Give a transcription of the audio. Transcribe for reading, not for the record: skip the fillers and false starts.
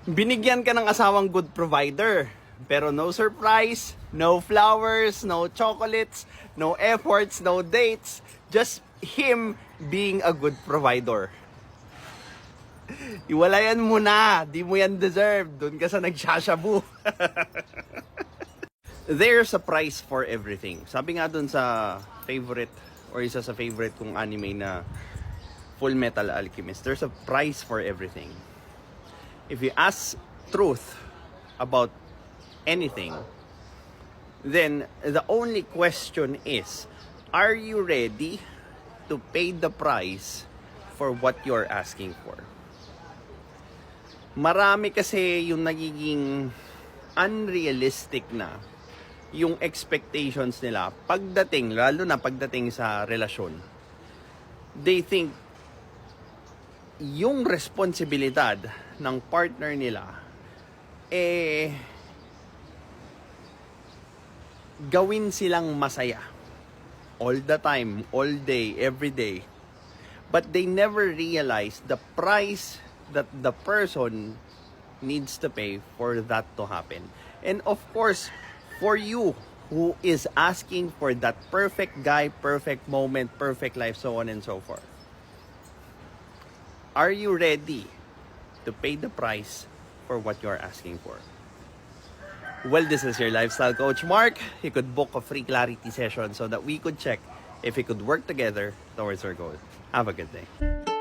Binigyan ka ng asawang good provider, pero no surprise, no flowers, no chocolates, no efforts, no dates, just him being a good provider. Iwalayan mo na, di mo yan deserve, dun ka sa nagsashabu. There's a price for everything. Sabi nga dun sa favorite, or isa sa favorite kong anime na Full Metal Alchemist, there's a price for everything. If you ask truth about anything, then the only question is, are you ready to pay the price for what you're asking for? Marami kasi yung nagiging unrealistic na yung expectations nila pagdating, lalo na pagdating sa relasyon. They think yung responsibilidad ng partner nila gawin silang masaya all the time, all day, every day. But they never realize the price that the person needs to pay for that to happen. And of course, for you who is asking for that perfect guy, perfect moment, perfect life, so on and so forth, are you ready to pay the price for what you're asking for? Well, this is your lifestyle coach, Mark. You could book a free clarity session so that we could check if we could work together towards our goal. Have a good day.